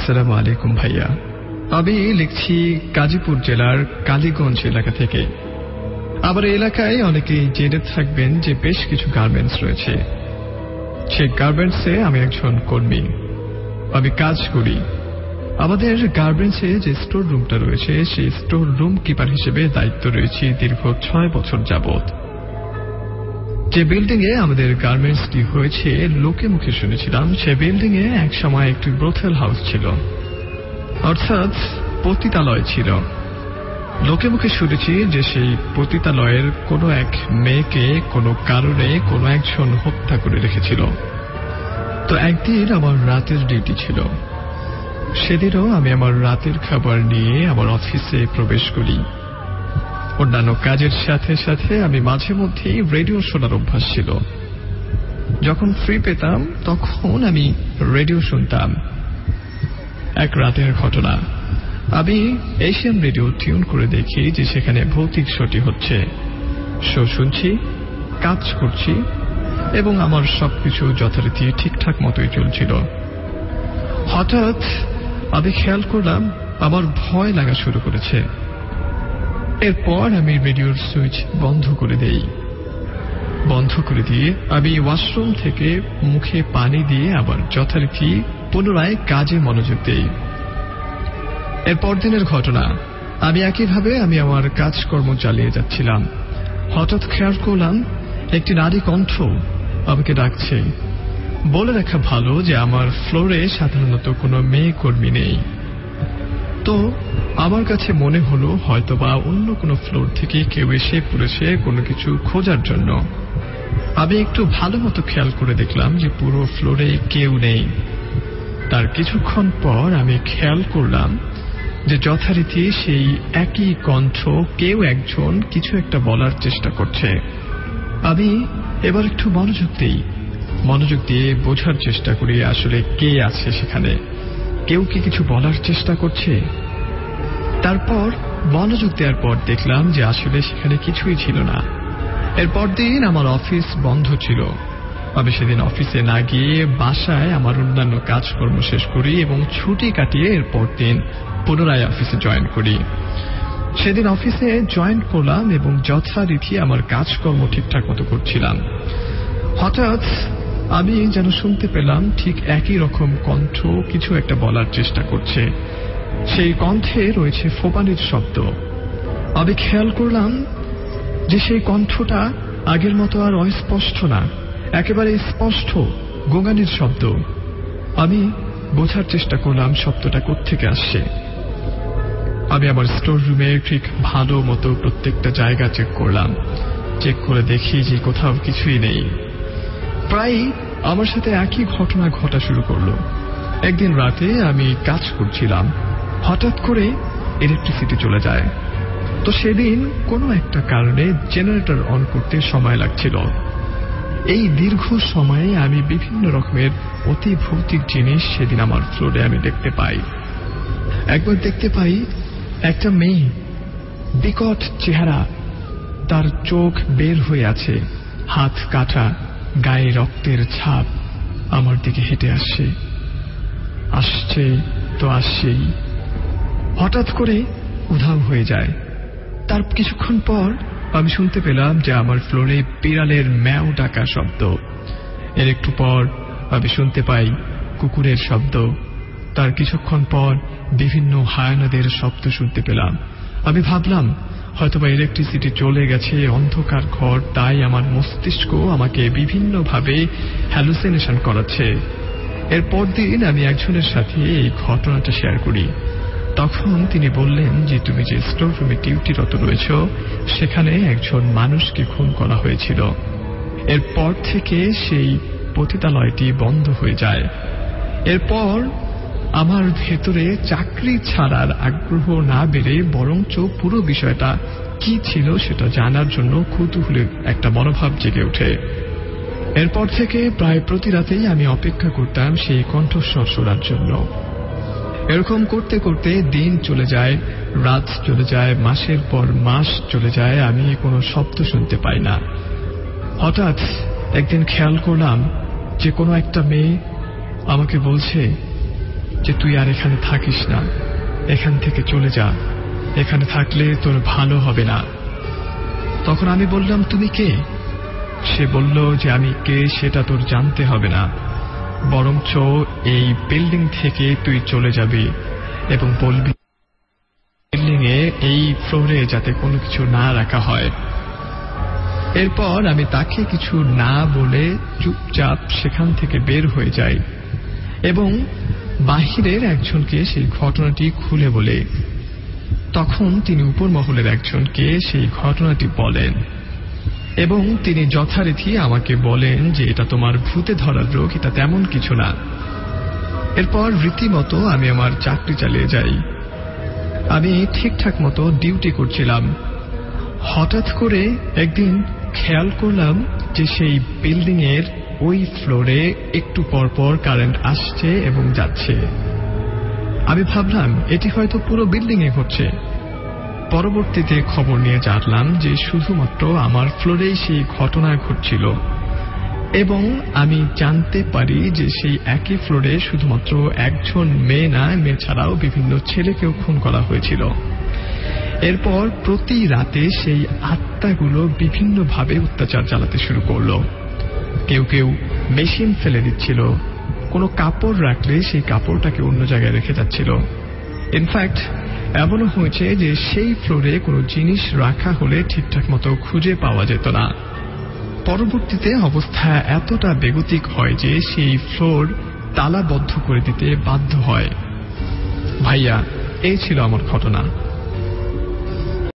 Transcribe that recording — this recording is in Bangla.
আসসালামু আলাইকুম ভাইয়া। আমি লিখছি গাজীপুর জেলার কালীগঞ্জ এলাকা থেকে। আমার এলাকায় অনেকেই জেনে থাকবেন যে বেশ কিছু গার্মেন্টস রয়েছে। সেই গার্মেন্টসে আমি একজন কর্মী, আমি কাজ করি। আমাদের গার্মেন্টসে যে স্টোর রুমটা রয়েছে সেই স্টোর রুম কিপার হিসেবে দায়িত্ব রয়েছে দীর্ঘ 6 বছর যাবৎ। যে বিল্ডিং এ আমাদের গার্মেন্টসটি হয়েছে লোকে মুখে শুনেছিলাম সে বিল্ডিং এ এক সময় একটি ব্রোথেল হাউস ছিল, অর্থাৎ পতিতালয় ছিল। লোকে মুখে শুনেছি যে সেই পতিতালয়ের কোনো এক মেয়েকে কোনো কারণে কোনো একজন হত্যা করে রেখেছিল। তো একদিন আমার রাতের ডিউটি ছিল। সেদিনও আমি আমার রাতের খাবার নিয়ে আমার অফিসে প্রবেশ করি। অন্যান্য কাজের সাথে সাথে আমি মাঝে মধ্যেই রেডিও শোনার অভ্যাস ছিল। যখন ফ্রি পেতাম তখন আমি রেডিও শুনতাম। এক রাতের ঘটনা, আমি এশিয়ান রেডিও টিউন করে দেখি যে সেখানে ভৌতিক শোটি হচ্ছে। শো শুনছি, কাজ করছি এবং আমার সবকিছু যথারীতি ঠিকঠাক মতোই চলছিল। হঠাৎ আমি খেয়াল করলাম আমার ভয় লাগা শুরু করেছে। এরপর আমি রেডিওর সুইচ বন্ধ করে দেই। বন্ধ করে দিয়ে আমি ওয়াশরুম থেকে মুখে পানি দিয়ে আবার যথারীতি পুনরায় কাজে মনোযোগ দেই। এরপর দিনের ঘটনা, আমি একইভাবে আমার কাজকর্ম চালিয়ে যাচ্ছিলাম। হঠাৎ খেয়াল করলাম একটি নারী কণ্ঠ আমাকে ডাকছে। বলে রাখা ভালো যে আমার ফ্লোরে সাধারণত কোনো মেয়ে কর্মী নেই। তো আমার কাছে মনে হলো হয়তোবা অন্য কোনো ফ্লোর থেকে কেউ এসে পড়েছে কোনো কিছু খোঁজার জন্য। আমি একটু ভালো মতো খেয়াল করে দেখলাম যে পুরো ফ্লোরে কেউ নেই। তার কিছুক্ষণ পর আমি খেয়াল করলাম যে যথারীতি সেই একই কণ্ঠ কেউ একজন কিছু একটা বলার চেষ্টা করছে। আমি এবার একটু মনোযোগ দিয়ে বোঝার চেষ্টা করি আসলে কে আছে সেখানে, কেউ কি কিছু বলার চেষ্টা করছে। তারপর মনোযোগ দেওয়ার পর দেখলাম যে আসলে সেখানে কিছুই ছিল না। এরপর দিন আমার অফিস বন্ধ ছিল। আমি সেদিন অফিসে না গিয়ে বাসায় আমার অন্যান্য কাজকর্ম শেষ করি এবং ছুটি কাটিয়ে এরপর দিন পুনরায় অফিসে জয়েন করি। সেদিন অফিসে জয়েন করলাম এবং যথারীতি আমার কাজকর্ম ঠিকঠাক মতো করছিলাম। হঠাৎ আমি যেন শুনতে পেলাম ঠিক একই রকম কণ্ঠ কিছু একটা বলার চেষ্টা করছে। সেই কণ্ঠে রয়েছে ফোপানির শব্দ। আমি খেয়াল করলাম যে সেই কণ্ঠটা আগের মতো আর অস্পষ্ট না, একেবারে স্পষ্ট গোঙানির শব্দ। আমি বোঝার চেষ্টা করলাম শব্দটা কোত্থেকে আসছে। আমি আমার স্টোর রুমে ঠিক ভালো মতো প্রত্যেকটা জায়গা চেক করলাম। চেক করে দেখি যে কোথাও কিছুই নেই। প্রায় আমার সাথে একই ঘটনা ঘটা শুরু করলো। একদিন রাতে আমি কাজ করছিলাম, হঠাৎ করে ইলেকট্রিসিটি চলে যায়। তো সেদিন কোনো একটা কারণে জেনারেটর অন করতে সময় লাগছিল। এই দীর্ঘ সময়ে আমি বিভিন্ন রকমের অতি ভৌতিক জিনিস সেদিন আমার ফ্লোরে আমি দেখতে পাই। একবার দেখতে পাই একটা মেয়ে, বিকট চেহারা, তার চোখ বের হয়ে আছে, হাত কাটা, গায়ে রক্তের ছাপ, আমার দিকে হেঁটে আসছে তো আসছেই। হঠাৎ করে উধাও হয়ে যায়। তার কিছুক্ষণ পর আমি শুনতে পেলাম যে আমার ফ্লোরে বিড়ালের ম্যাও ডাকা শব্দ। এর একটু পর আমি শুনতে পাই কুকুরের শব্দ। তার কিছুক্ষণ পর বিভিন্ন হায়ানাদের শব্দ শুনতে পেলাম। আমি ভাবলাম হয়তোবা ইলেকট্রিসিটি চলে গেছে, অন্ধকার ঘর, তাই আমার মস্তিষ্ক আমাকে বিভিন্নভাবে হ্যালুসিনেশন করাচ্ছে। এরপর দিন আমি একজনের সাথে এই ঘটনাটা শেয়ার করি। তখন তিনি বললেন যে তুমি যে স্টোর রুমে ডিউটিরত রয়েছ সেখানে একজন মানুষকে খুন করা হয়েছিল। এরপর থেকে সেই পতিতালয়টি বন্ধ হয়ে যায়। এরপর আমার ভেতরে চাকরি ছাড়ার আগ্রহ না বেড়ে বরঞ্চ পুরো বিষয়টা কি ছিল সেটা জানার জন্য কৌতূহলের একটা মনোভাব জেগে ওঠে। এরপর থেকে প্রায় প্রতি রাতেই আমি অপেক্ষা করতাম সেই কণ্ঠস্বর শোনার জন্য। এরকম করতে করতে দিন চলে যায়, রাত চলে যায়, মাসের পর মাস চলে যায়, আমি কোনো শব্দ শুনতে পাই না। হঠাৎ একদিন খেয়াল করলাম যে কোনো একটা মেয়ে আমাকে বলছে, যে তুই আর এখানে থাকিস না, এখান থেকে চলে যা, এখানে থাকলে তোর ভালো হবে না। তখন আমি বললাম, তুমি কে? সে বলল যে আমি কে সেটা তোর জানতে হবে না, বরঞ্চ এই বিল্ডিং থেকে তুই চলে যাবি এবং বলবি বিল্ডিং এ এই ফ্লোরে যাতে কোনো কিছু না রাখা হয়। এরপর আমি তাকে কিছু না বলে চুপচাপ সেখান থেকে বের হয়ে যাই এবং বাহিরের একজনকে সেই ঘটনাটি খুলে বলে। তখন তিনি উপর মহলের একজনকে সেই ঘটনাটি বলেন এবং তিনি যথারীতি আমাকে বলেন যে এটা তোমার ভূতে ধরার রোগ, এটা তেমন কিছু না। এরপর রীতিমতো আমি আমার চাকরি চালিয়ে যাই। আমি ঠিকঠাক মতো ডিউটি করছিলাম। হঠাৎ করে একদিন খেয়াল করলাম যে সেই বিল্ডিং এর ওই ফ্লোরে একটু পর পর কারেন্ট আসছে এবং যাচ্ছে। আমি ভাবলাম এটি হয়তো পুরো বিল্ডিং এ ঘটছে। পরবর্তীতে খবর নিয়ে জানলাম যে শুধুমাত্র আমার ফ্লোরেই সেই ঘটনা ঘটছিল এবং আমি জানতে পারি যে সেই একই ফ্লোরে শুধুমাত্র একজন মেয়ে না, মেয়ে ছাড়াও বিভিন্ন ছেলেকেও খুন করা হয়েছিল। এরপর প্রতি রাতে সেই আত্মাগুলো বিভিন্নভাবে অত্যাচার চালাতে শুরু করলো। কেউ কেউ মেশিন ফেলে দিচ্ছিল, কোনো কাপড় রাখলে সেই কাপড়টাকে অন্য জায়গায় রেখে যাচ্ছিল। ইনফ্যাক্ট এমনও হয়েছে যে সেই ফ্লোরে কোনো জিনিস রাখা হলে ঠিকঠাক মতো খুঁজে পাওয়া যেত না। পরবর্তীতে অবস্থা এতটা বেগতিক হয় যে সেই ফ্লোর তালাবদ্ধ করে দিতে বাধ্য হয়। ভাইয়া, এই ছিল আমার ঘটনা।